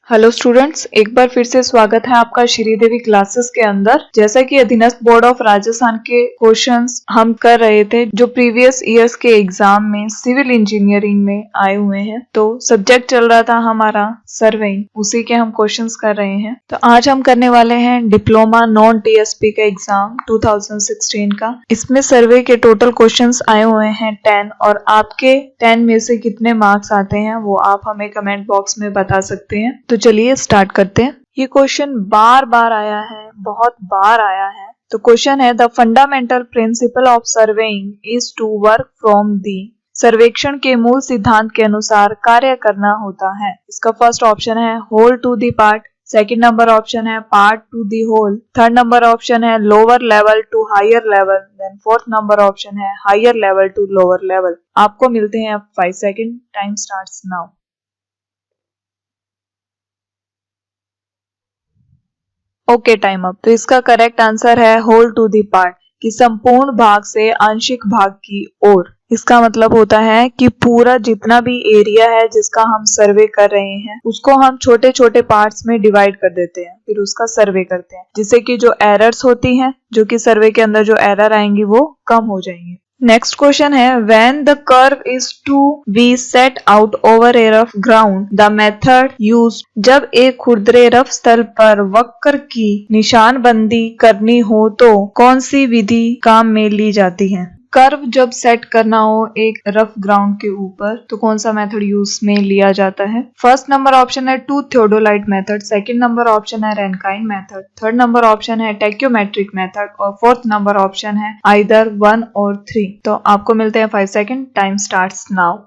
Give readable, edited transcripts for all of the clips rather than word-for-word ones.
Hello students, एक बार फिर से स्वागत है आपका श्रीदेवी क्लासेस के अंदर। जैसा कि अधीनस्थ बोर्ड ऑफ राजस्थान के क्वेश्चंस हम कर रहे थे जो प्रीवियस ईयर्स के एग्जाम में सिविल इंजीनियरिंग में आए हुए हैं, तो सब्जेक्ट चल रहा था हमारा सर्वेइंग, उसी के हम क्वेश्चंस कर रहे हैं। तो आज हम करने वाले हैं डिप्लोमा नॉन टीएसपी का एग्जाम 2016 का। इसमें सर्वे के टोटल क्वेश्चंस आए हुए हैं 10 और आपके 10 में से कितने मार्क्स आते हैं वो आप हमें कमेंट बॉक्स में बता सकते हैं। तो चलिए स्टार्ट करते हैं। ये क्वेश्चन बार बार आया है, बहुत बार आया है। तो क्वेश्चन है the fundamental principle of surveying is to work from the. सर्वेक्षण के मूल सिद्धांत के अनुसार कार्य करना होता है। इसका फर्स्ट ऑप्शन है whole to the part, second number option है part to the whole, third number option है lower level to higher level, then fourth number option है higher level to lower level. आपको मिलते हैं 5 second, time starts now. Okay, time up. तो इसका correct answer है whole to the part, कि संपूर्ण भाग से आंशिक भाग की ओर। इसका मतलब होता है कि पूरा जितना भी एरिया है जिसका हम सर्वे कर रहे हैं उसको हम छोटे छोटे पार्ट्स में डिवाइड कर देते हैं, फिर उसका सर्वे करते हैं, जिससे कि जो एरर्स होती हैं, जो कि सर्वे के अंदर जो एरर आएंगी वो कम हो जाएंगी। नेक्स्ट क्वेश्चन है when the curve is to be set out over a rough ground, the method used। जब एक खुरदरे रफ स्थल पर वक्र की निशानबंदी करनी हो तो कौन सी विधि काम में ली जाती है? कर्व जब सेट करना हो एक रफ ग्राउंड के ऊपर तो कौन सा मेथड यूज में लिया जाता है? फर्स्ट नंबर ऑप्शन है two theodolite method, second number option है Rankine method, third number option है टैक्योमेट्रिक मेथड और फोर्थ नंबर ऑप्शन है आइदर 1 और 3। तो आपको मिलते हैं 5 second, time starts now.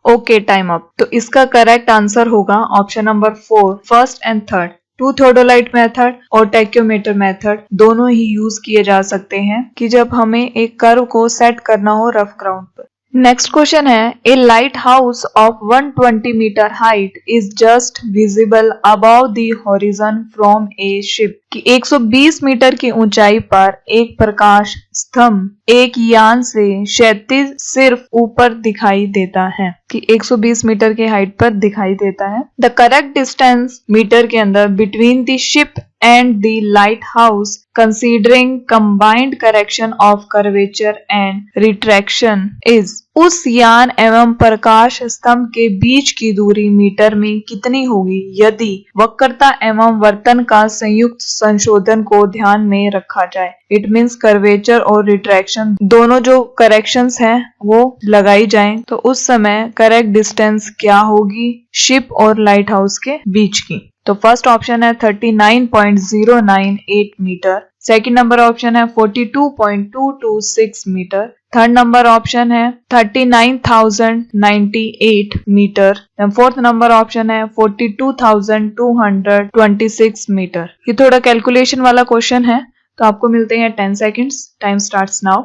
Okay, time up. तो इसका करेक्ट आंसर होगा option number 4, first and third. Two theodolite method और टैक्योमीटर मेथड दोनों ही यूज किए जा सकते हैं कि जब हमें एक कर्व को सेट करना हो रफ ग्राउंड पर। नेक्स्ट क्वेश्चन है a light house of 120 metre height is just visible above the horizon from a ship. कि 120 मीटर की ऊंचाई पर एक प्रकाश स्तंभ एक यान से क्षैतिज सिर्फ ऊपर दिखाई देता है, कि 120 मीटर की हाइट पर दिखाई देता है। द करेक्ट डिस्टेंस मीटर के अंदर between the ship and the lighthouse considering combined correction of curvature and retraction is। उस यान एवं प्रकाश स्तंभ के बीच की दूरी मीटर में कितनी होगी यदि वक्रता एवं वर्तन का संयुक्त संशोधन को ध्यान में रखा जाए? इट मीन्स कर्वेचर और रिट्रैक्शन दोनों जो करेक्शंस हैं वो लगाई जाएं, तो उस समय करेक्ट डिस्टेंस क्या होगी शिप और लाइट हाउस के बीच की? तो फर्स्ट ऑप्शन है 39.098 मीटर, सेकंड नंबर ऑप्शन है 42.226 मीटर, थर्ड नंबर ऑप्शन है 39,098 मीटर, फोर्थ नंबर ऑप्शन है 42,226 मीटर। ये थोड़ा कैलकुलेशन वाला क्वेश्चन है, तो आपको मिलते हैं 10 seconds, time starts now.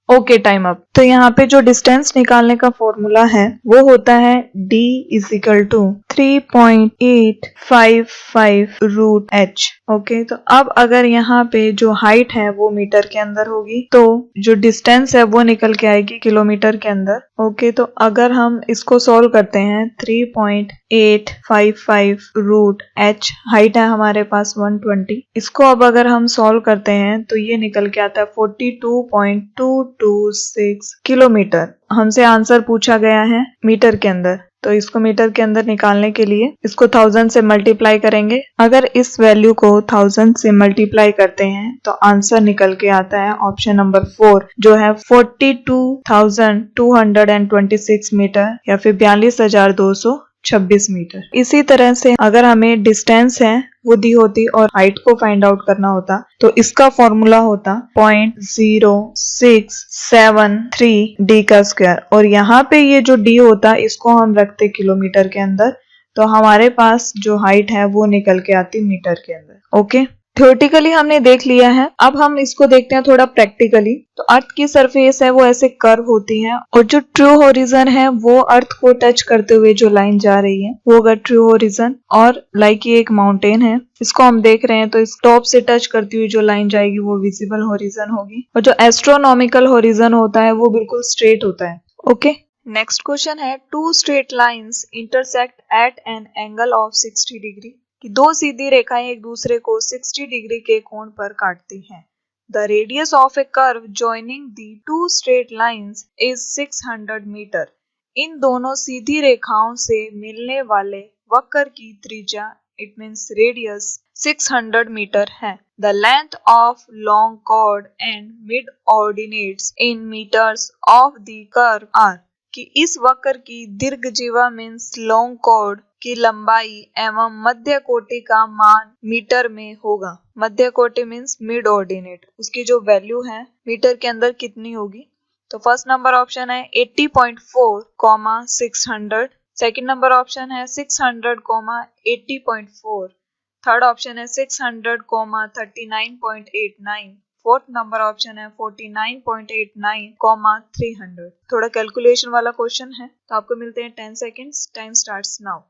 Okay, time up. तो यहाँ पे जो डिस्टेंस निकालने का फॉर्मूला है वो होता है d is equal to 3.855 root h। Okay, तो अब अगर यहाँ पे जो हाइट है वो मीटर के अंदर होगी तो जो डिस्टेंस है वो निकल के आएगी किलोमीटर के अंदर। ओके, तो अगर हम इसको सॉल्व करते हैं 3.855 रूट h, हाइट है हमारे पास 120, इसको अब अगर हम सॉल्व करते हैं तो ये निकल के आता है 42.226 किलोमीटर। हमसे आंसर पूछा गया है मीटर के अंदर, तो इसको मीटर के अंदर निकालने के लिए इसको 1000 से मल्टीप्लाई करेंगे। अगर इस वैल्यू को 1000 से मल्टीप्लाई करते हैं तो आंसर निकल के आता है ऑप्शन नंबर 4, जो है 42,226 मीटर या फिर 42,226 मीटर। इसी तरह से अगर हमें डिस्टेंस है वो दी होती और हाइट को फाइंड आउट करना होता तो इसका फॉर्मूला होता 0.0673 d का स्क्वायर, और यहाँ पे ये जो d होता इसको हम रखते किलोमीटर के अंदर, तो हमारे पास जो हाइट है वो निकल के आती मीटर के अंदर। ओके, थ्योरेटिकली हमने देख लिया है, अब हम इसको देखते हैं थोड़ा प्रैक्टिकली। तो अर्थ की सरफेस है वो ऐसे कर्व होती है और जो ट्रू होरिजन है वो अर्थ को टच करते हुए जो लाइन जा रही है वो होगा ट्रू होरिजन। और लाइक ये एक माउंटेन है, इसको हम देख रहे हैं तो इस टॉप से टच करती हुई जो लाइन जाएगी वो विजिबल होरिजन होगी। और जो एस्ट्रोनॉमिकल होरिजन होता है वो बिल्कुल स्ट्रेट होता है। ओके, नेक्स्ट क्वेश्चन है, two straight lines intersect at an angle of 60 degree, कि दो सीधी रेखाएं एक दूसरे को 60 डिग्री के कोण पर काटती हैं। The radius of a curve joining the two straight lines is 600 metre. इन दोनों सीधी रेखाओं से मिलने वाले वक्र की त्रिज्या इट मीन्स रेडियस 600 मीटर है। The length of long chord and mid ordinates in metres of the curve are, कि इस वक्र की दीर्घजीवा मीन्स लॉन्ग कॉर्ड की लंबाई एवं मध्य कोटि का मान मीटर में होगा। मध्य कोटि मीन्स मिड ऑर्डिनेट, उसकी जो वैल्यू है मीटर के अंदर कितनी होगी। तो फर्स्ट नंबर ऑप्शन है 80.4, 600। सेकंड नंबर ऑप्शन है 600, 80.4। थर्ड ऑप्शन है 600, 39.89। फोर्थ नंबर ऑप्शन है 49.89, 300। थोड़ा कैलकुलेशन वाला क्वेश्चन है, तो आपको मिलते हैं 10 seconds. Time starts now.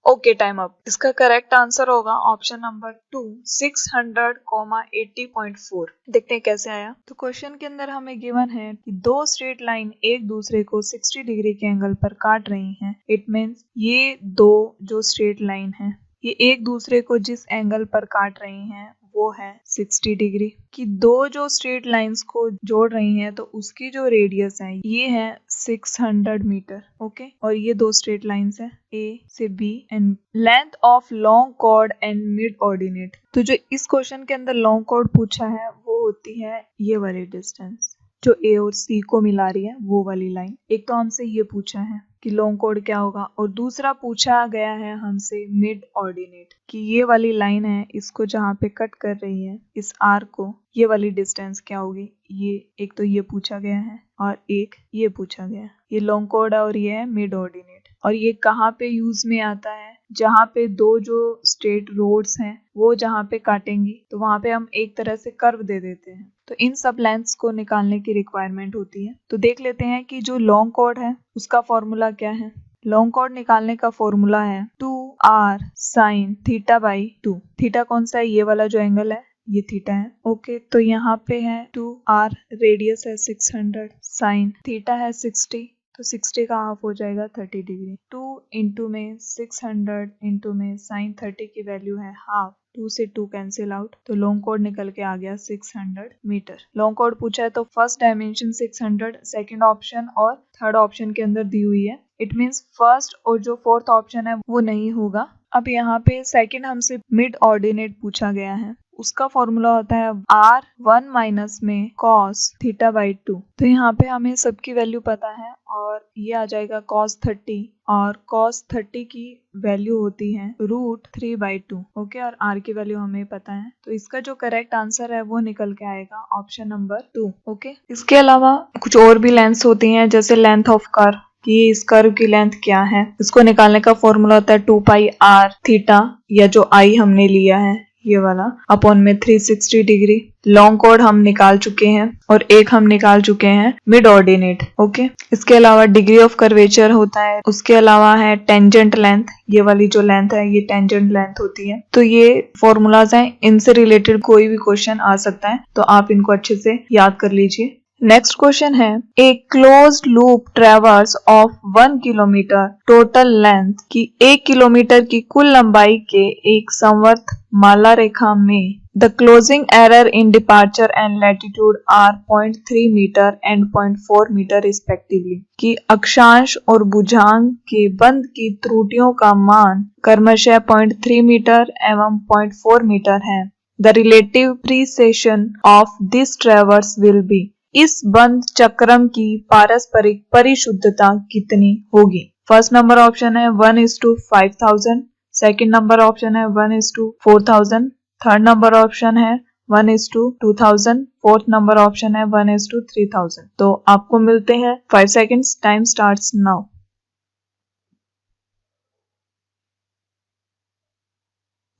Okay, time up. इसका करेक्ट आंसर होगा ऑप्शन नंबर 2, 600, 80.4। देखते हैं कैसे आया। तो क्वेश्चन के अंदर हमें गिवन है कि दो स्ट्रेट लाइन एक दूसरे को 60 डिग्री के एंगल पर काट रही हैं। इट मीन्स ये दो जो स्ट्रेट लाइन है ये एक दूसरे को जिस एंगल पर काट रही हैं वो है 60 डिग्री। कि दो जो स्ट्रेट लाइंस को जोड़ रही हैं तो उसकी जो रेडियस है ये है 600 मीटर। ओके, और ये दो स्ट्रेट लाइंस है ए से B and length of long chord and mid ordinate. तो जो इस क्वेश्चन के अंदर लॉन्ग कॉर्ड पूछा है वो होती है ये वाली डिस्टेंस जो ए और सी को मिला रही है वो वाली लाइन। एक तो हमसे ये पूछा है कि लॉन्ग कॉर्ड क्या होगा, और दूसरा पूछा गया है हमसे मिड ऑर्डिनेट कि ये वाली लाइन है इसको जहाँ पे कट कर रही है इस आर को, ये वाली डिस्टेंस क्या होगी। ये एक तो ये पूछा गया है और एक ये पूछा गया है। ये लॉन्ग कॉर्ड और ये है मिड ऑर्डिनेट। और ये कहाँ पे यूज में आता है, जहाँ पे दो जो स्ट्रेट रोड्स हैं वो जहाँ पे काटेंगी तो वहां पे हम एक तरह से कर्व दे देते हैं। तो इन सब लेंथ्स को निकालने की रिक्वायरमेंट होती है। तो देख लेते हैं कि जो लॉन्ग कॉर्ड है उसका फॉर्मूला क्या है। लॉन्ग कॉर्ड निकालने का फॉर्मूला है 2r sin θ/2। थीटा कौन सा है, ये वाला जो एंगल है ये थीटा है। ओके, तो यहाँ पे है 2r, रेडियस है 600, साइन थीटा है 60, तो 60 का हाफ हो जाएगा 30 डिग्री। 2 इंटू में 600 इंटू में साइन 30 की वैल्यू है हाफ। 2 से 2 कैंसिल आउट, तो लॉन्ग कॉर्ड निकल के आ गया 600 मीटर। लॉन्ग कॉर्ड पूछा है तो फर्स्ट डायमेंशन 600 सेकंड ऑप्शन और थर्ड ऑप्शन के अंदर दी हुई है। इट मीन्स फर्स्ट और जो फोर्थ ऑप्शन है वो नहीं होगा। अब यहाँ पे सेकंड हमसे मिड ऑर्डिनेट पूछा गया है, उसका फॉर्मूला होता है r1 माइनस में cos θ/2। तो यहाँ पे हमें सबकी वैल्यू पता है और ये आ जाएगा cos 30, और cos 30 की वैल्यू होती है √3/2। ओके, और r की वैल्यू हमें पता है, तो इसका जो करेक्ट आंसर है वो निकल के आएगा ऑप्शन नंबर 2। ओके, इसके अलावा कुछ और भी लेंथ्स होती हैं, जैसे लेंथ ऑफ कर्व कि इस कर्व की लेंथ क्या है। इसको निकालने का फॉर्मूला होता है 2πr थीटा, या जो i हमने लिया है ये वाला अपॉन में 360 डिग्री। लॉन्ग कॉर्ड हम निकाल चुके हैं और एक हम निकाल चुके हैं मिड ऑर्डिनेट। ओके, इसके अलावा डिग्री ऑफ कर्वेचर होता है, उसके अलावा है टेंजेंट लेंथ, ये वाली जो लेंथ है ये टेंजेंट लेंथ होती है। तो ये फॉर्मूलाज हैं, इनसे रिलेटेड कोई भी क्वेश्चन आ सकता है, तो आप इनको अच्छे से याद कर लीजिए। नेक्स्ट क्वेश्चन है, a closed loop ट्रेवर्स of 1 kilometre total length, की 1 किलोमीटर की कुल लंबाई के एक संवर्त माला रेखा में the closing error in departure and latitude are 0.3 metre and 0.4 metre respectively, कि अक्षांश और भुजांक के बंद की त्रुटियों का मान क्रमशः 0.3 मीटर एवं 0.4 मीटर है। The relative precession of this ट्रेवर्स will be, इस बंद चक्रम की पारस्परिक परिशुद्धता कितनी होगी। फर्स्ट नंबर ऑप्शन है 1:5000, सेकंड नंबर ऑप्शन है 1:4000, थर्ड नंबर ऑप्शन है 1:2000, फोर्थ नंबर ऑप्शन है 1:3000। तो आपको मिलते हैं 5 seconds, time starts now.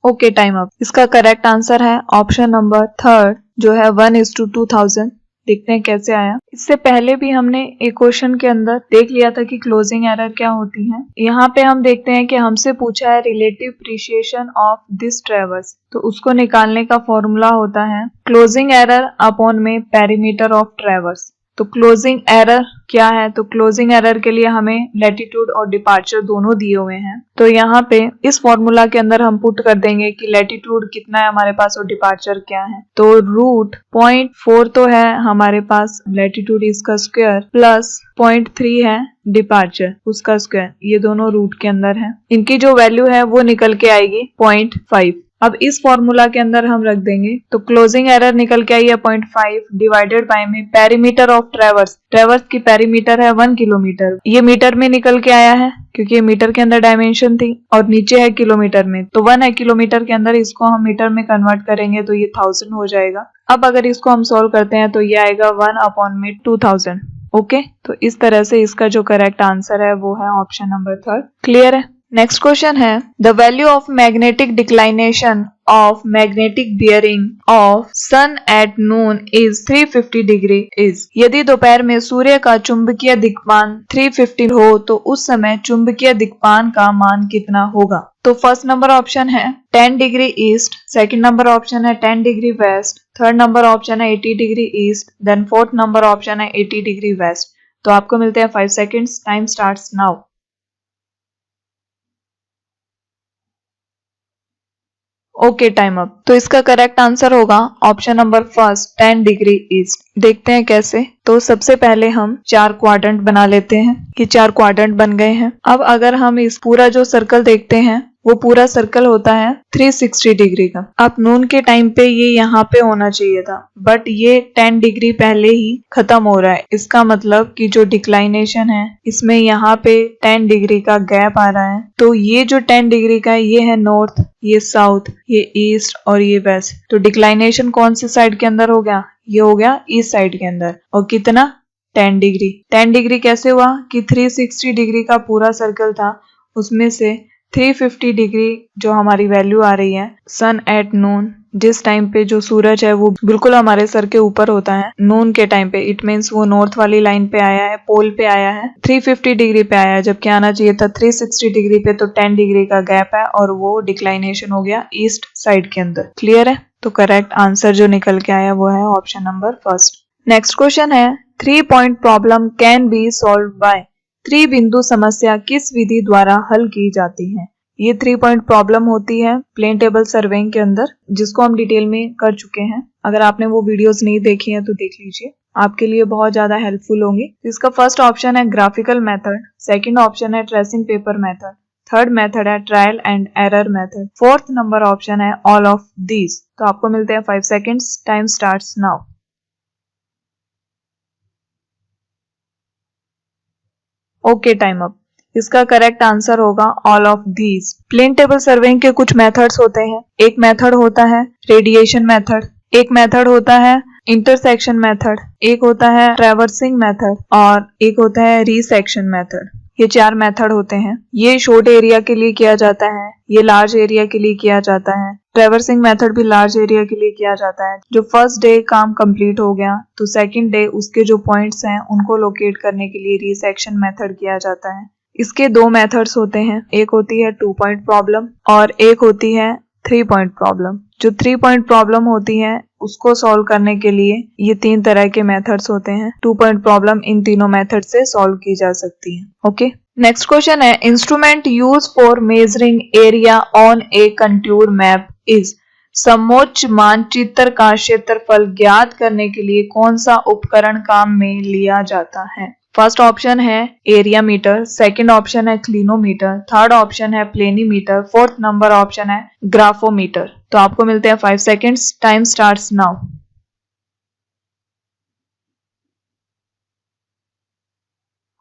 Okay, time up. इसका करेक्ट आंसर है ऑप्शन नंबर थर्ड, जो है 1:2000। देखते हैं कैसे आया। इससे पहले भी हमने एक क्वेश्चन के अंदर देख लिया था कि क्लोजिंग एरर क्या होती है। यहाँ पे हम देखते हैं कि हमसे पूछा है रिलेटिव प्रिसिएशन ऑफ दिस ट्रेवर्स, तो उसको निकालने का फॉर्मूला होता है क्लोजिंग एरर अपॉन में पेरीमीटर ऑफ ट्रेवर्स। तो क्लोजिंग एरर क्या है? तो क्लोजिंग एरर के लिए हमें लैटिट्यूड और डिपार्चर दोनों दिए हुए हैं। तो यहाँ पे इस फॉर्मूला के अंदर हम पुट कर देंगे कि लैटिट्यूड कितना है हमारे पास और डिपार्चर क्या है। तो रूट 0.4 तो है हमारे पास लैटिट्यूड इसका स्क्वायर, प्लस 0.3 है डिपार्चर उसका स्क्वायर, ये दोनों रूट के अंदर है। इनकी जो वैल्यू है वो निकल के आएगी 0.5। अब इस फॉर्मूला के अंदर हम रख देंगे, तो क्लोजिंग एरर निकल के आई है 0.5 डिवाइडेड बाय में पेरीमीटर ऑफ ट्रेवर्स। ट्रेवर्स की पेरीमीटर है 1 किलोमीटर, ये मीटर में निकल के आया है क्योंकि ये मीटर के अंदर डायमेंशन थी और नीचे है किलोमीटर में, तो 1 है किलोमीटर के अंदर, इसको हम मीटर में कन्वर्ट करेंगे तो ये 1000 हो जाएगा। अब अगर इसको हम सोल्व करते हैं तो ये आएगा 1/2000। ओके, तो इस तरह से इसका जो करेक्ट आंसर है वो है ऑप्शन नंबर थर्ड। क्लियर है? नेक्स्ट क्वेश्चन है the value of magnetic declination of magnetic bearing of sun at noon is 350 degree is. यदि दोपहर में सूर्य का चुंबकीय दिक्पान 350 हो तो उस समय चुंबकीय दिक्पान का मान कितना होगा? तो फर्स्ट नंबर ऑप्शन है 10 degree east, second number option है 10 degree west, third number option है 80 degree east, then fourth number option है 80 डिग्री वेस्ट। तो आपको मिलते हैं 5 seconds, time starts now. Okay, time up. तो इसका करेक्ट आंसर होगा option number first 10 degree east. देखते हैं कैसे। तो सबसे पहले हम 4 क्वाड्रेंट बना लेते हैं। ये 4 क्वाड्रेंट बन गए हैं। अब अगर हम इस पूरा जो सर्कल देखते हैं वो पूरा सर्कल होता है 360 डिग्री का। अब नून के टाइम पे ये यहाँ पे होना चाहिए था, बट ये 10 डिग्री पहले ही खत्म हो रहा है। इसका मतलब कि जो डिक्लाइनेशन है इसमें यहाँ पे 10 डिग्री का गैप आ रहा है। तो ये जो 10 डिग्री का है ये है नॉर्थ, ये साउथ, ये ईस्ट और ये वेस्ट। तो डिक्लाइनेशन कौन से साइड के अंदर हो गया? ये हो गया ईस्ट साइड के अंदर। और कितना? 10 डिग्री। 10 डिग्री कैसे हुआ कि 360 डिग्री का पूरा सर्कल था, उसमें से 350 डिग्री जो हमारी वैल्यू आ रही है सन एट नून, जिस टाइम पे जो सूरज है वो बिल्कुल हमारे सर के ऊपर होता है नून के टाइम पे, इट मीन्स वो नॉर्थ वाली लाइन पे आया है, पोल पे आया है, 350 डिग्री पे आया है, जबकि आना चाहिए था 360 डिग्री पे। तो 10 डिग्री का गैप है और वो डिक्लाइनेशन हो गया ईस्ट साइड के अंदर। क्लियर है? तो करेक्ट आंसर जो निकल के आया वो है option number first. Next question है 3 point problem can be solve by. त्रिबिंदु समस्या किस विधि द्वारा हल की जाती है? ये 3 पॉइंट प्रॉब्लम होती है प्लेन टेबल सर्वेइंग के अंदर, जिसको हम डिटेल में कर चुके हैं। अगर आपने वो वीडियोस नहीं देखी हैं तो देख लीजिए, आपके लिए बहुत ज्यादा हेल्पफुल होंगी। इसका फर्स्ट ऑप्शन है ग्राफिकल मेथड, सेकंड ऑप्शन है tracing paper method, third method है trial and error method, fourth number option है ऑल ऑफ दीज। तो आपको मिलते हैं 5 seconds, time starts now. Okay, time up. इसका करेक्ट आंसर होगा all of these. Plane table surveying के कुछ मेथड्स होते हैं। एक मेथड होता है रेडिएशन मेथड, एक मेथड होता है इंटरसेक्शन मेथड, एक होता है ट्रैवर्सिंग मेथड और एक होता है रीसेक्शन मेथड। ये 4 मेथड होते हैं। ये शॉर्ट एरिया के लिए किया जाता है, ये लार्ज एरिया के लिए किया जाता है। ट्रैवर्सिंग मेथड भी लार्ज एरिया के लिए किया जाता है। जो फर्स्ट डे काम कंप्लीट हो गया तो सेकंड डे उसके जो पॉइंट्स हैं उनको लोकेट करने के लिए रीसेक्शन मेथड किया जाता है। इसके 2 मेथड्स होते हैं, एक होती है 2 पॉइंट प्रॉब्लम और एक होती है 3 पॉइंट प्रॉब्लम। जो 3 पॉइंट प्रॉब्लम होती है उसको सॉल्व करने के लिए ये 3 तरह के मेथड्स होते हैं। 2 पॉइंट प्रॉब्लम इन तीनों मेथड से सॉल्व की जा सकती है। ओके, नेक्स्ट क्वेश्चन है instrument use for measuring area on A contour map is. समोच्च मानचित्र का क्षेत्रफल ज्ञात करने के लिए कौन सा उपकरण काम में लिया जाता है? फर्स्ट ऑप्शन है एरिया मीटर, सेकंड ऑप्शन है क्लिनोमीटर, थर्ड ऑप्शन है प्लेनीमीटर, फोर्थ नंबर ऑप्शन है ग्राफोमीटर। तो आपको मिलते हैं 5 seconds, time starts now.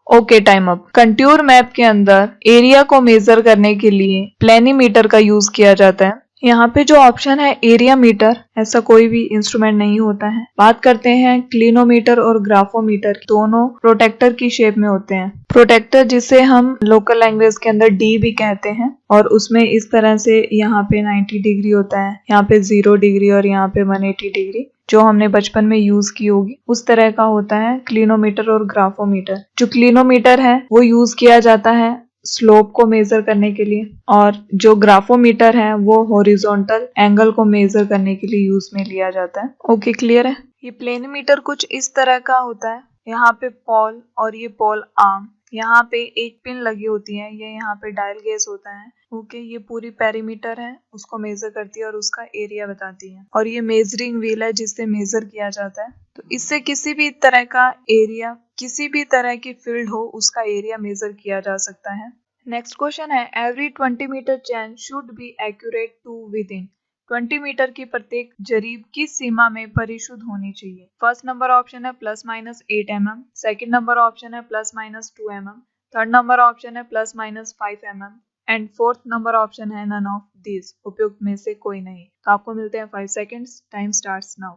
Okay, time up. Contour map के अंदर एरिया को मेजर करने के लिए प्लेनीमीटर का यूज किया जाता है। यहाँ पे जो ऑप्शन है एरिया मीटर, ऐसा कोई भी इंस्ट्रूमेंट नहीं होता है। बात करते हैं क्लिनोमीटर और ग्राफोमीटर, दोनों प्रोटेक्टर की शेप में होते हैं। प्रोटेक्टर जिसे हम लोकल लैंग्वेज के अंदर डी भी कहते हैं, और उसमें इस तरह से यहाँ पे 90 डिग्री होता है, यहाँ पे 0 डिग्री और यहाँ पे 180 डिग्री, जो हमने बचपन में यूज की होगी उस तरह का होता है क्लिनोमीटर और ग्राफोमीटर। जो क्लिनोमीटर है वो यूज किया जाता है स्लोप को मेजर करने के लिए, और जो ग्राफोमीटर है वो हॉरिजॉन्टल एंगल को मेजर करने के लिए यूज में लिया जाता है। ओके, क्लियर है। ये प्लेनीमीटर कुछ इस तरह का होता है। यहाँ पे पोल और ये पोल आर्म, यहाँ पे एक पिन लगी होती है, ये यहाँ पे डायल गेज होता है। ओके, ये पूरी पेरीमीटर है, उसको मेजर करती है और उसका एरिया बताती है। और ये मेजरिंग व्हील है जिससे मेजर किया जाता है। तो इससे किसी भी तरह का एरिया, किसी भी तरह की फील्ड हो, उसका एरिया मेजर किया जा सकता है। नेक्स्ट क्वेश्चन है, every 20 metre chain should be accurate to within. 20 metre की प्रत्येक जरीब किस सीमा में परिशुद्ध होनी चाहिए? फर्स्ट नंबर ऑप्शन है ±8 mm, सेकंड नंबर ऑप्शन है ±2 mm, थर्ड नंबर ऑप्शन है ±5 mm and fourth number option है नन ऑफ दिस, उपयुक्त में से कोई नहीं। तो आपको मिलते हैं 5 seconds, time starts now.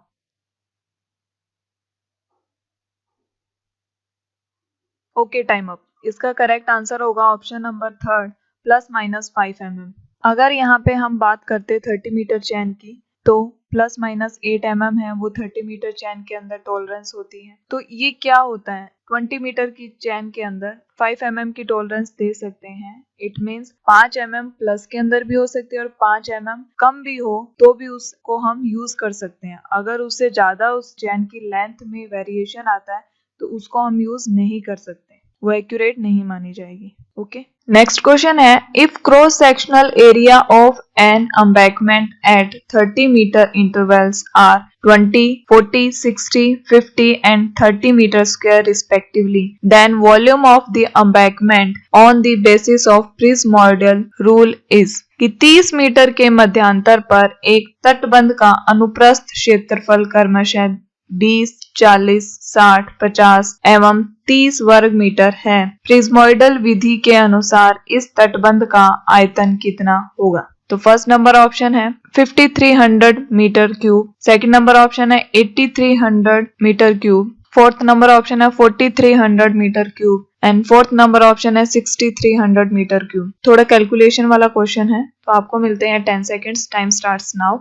Okay, time up. इसका करेक्ट आंसर होगा ऑप्शन नंबर थर्ड, ±5 mm। अगर यहाँ पे हम बात करते 30 मीटर चैन की, तो ±8 mm है वो 30 मीटर चैन के अंदर टॉलरेंस होती है। तो ये क्या होता है, 20 मीटर की चैन के अंदर 5 mm की टॉलरेंस दे सकते हैं। इट मीन्स 5 mm प्लस के अंदर भी हो सकती है और 5 mm कम भी हो तो भी उसको हम यूज कर सकते हैं। अगर उससे ज्यादा उस चैन की लेंथ में वेरिएशन आता है तो उसको हम यूज नहीं कर सकते, वो एक्यूरेट नहीं मानी जाएगी। ओके, नेक्स्ट क्वेश्चन है, if cross sectional area of an embankment at 30 metre intervals are 20, 40, 60, 50 and 30 meter square respectively, then volume of the embankment on the basis of Prismodial rule is कि 30 metre के मध्यांतर पर एक तटबंध का अनुप्रस्थ क्षेत्रफल क्रमशः 20, 40, 60, 50 एवं 30 वर्ग मीटर है। प्रिज्मोइडल विधि के अनुसार इस तटबंध का आयतन कितना होगा? तो फर्स्ट नंबर ऑप्शन है 5300 metre cube, second number option है 8300 metre cube, fourth number option है 4300 metre cube and fourth number option है 6300 मीटर क्यूब। थोड़ा कैलकुलेशन वाला क्वेश्चन है, तो आपको मिलते हैं 10 seconds, time starts now.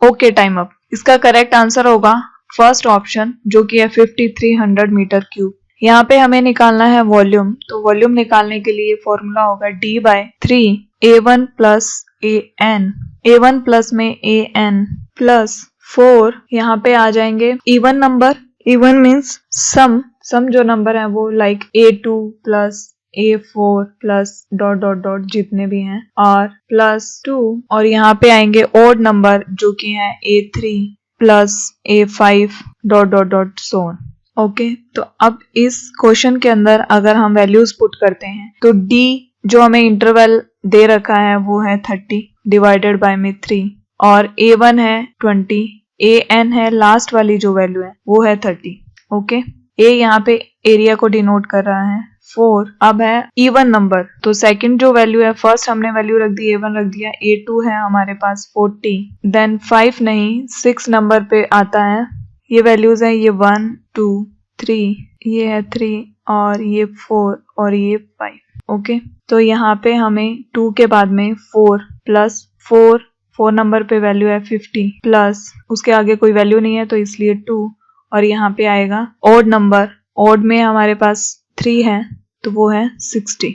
Okay, time up. इसका करेक्ट आंसर होगा फर्स्ट ऑप्शन, जो कि है 5300 मीटर क्यूब। यहाँ पे हमें निकालना है वॉल्यूम, तो वॉल्यूम निकालने के लिए फॉर्मूला होगा D/3 A1 plus AN, A1 plus में AN प्लस 4, यहाँ पे आ जाएंगे इवन नंबर, इवन मीन्स सम जो नंबर है वो like A2 plus A4 plus dot dot dot जितने भी हैं और प्लस 2, और यहाँ पे आएंगे ओड नंबर जो कि है A3 plus A5 dot dot dot so on. Okay, तो अब इस क्वेश्चन के अंदर अगर हम वैल्यूज पुट करते हैं तो D जो हमें इंटरवल दे रखा है वो है 30 डिवाइडेड बाय में 3, और A1 है 20, AN है लास्ट वाली जो वैल्यू है वो है 30। ओके, A यहाँ पे एरिया को डिनोट कर रहा है 4। अब है इवन नंबर, तो सेकंड जो वैल्यू है, फर्स्ट हमने वैल्यू रख दी A1 रख दिया, A2 है हमारे पास 40, देन 5 नहीं 6 नंबर पे आता है, ये वैल्यूज है ये 1 2 3, ये है 3 और ये 4 और ये 5। ओके, तो यहाँ पे हमें 2 के बाद में 4 प्लस 4 नंबर पे वैल्यू है 50 प्लस उसके आगे कोई वैल्यू नहीं है तो इसलिए 2, और यहाँ पे आएगा ओड नंबर, ओड में हमारे पास 3 है तो वो है 60।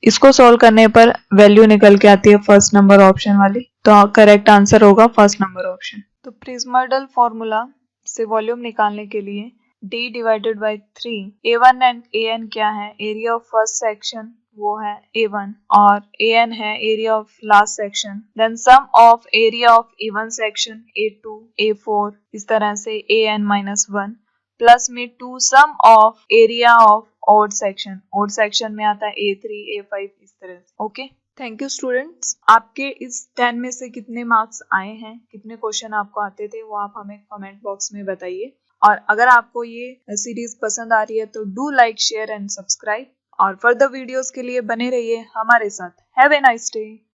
इसको सॉल्व करने पर वैल्यू निकल के आती है फर्स्ट नंबर ऑप्शन वाली, तो करेक्ट आंसर होगा फर्स्ट नंबर ऑप्शन। तो प्रिज्मोइडल फॉर्मूला से वॉल्यूम निकालने के लिए D divided by 3, A1 and AN क्या है, एरिया ऑफ फर्स्ट सेक्शन वो है A1 और AN है area of last section, then sum of area of even section A2 A4 इस तरह से AN-1 प्लस में 2 sum of area of odd section में आता है A3 A5 इस तरह से। Okay, thank you students. आपके इस 10 में से कितने मार्क्स आए हैं, कितने क्वेश्चन आपको आते थे, वो आप हमें कमेंट बॉक्स में बताइए। और अगर आपको ये सीरीज पसंद आ रही है तो do like, share and subscribe और फर्दर वीडियोस के लिए बने रहिए हमारे साथ। Have a nice day.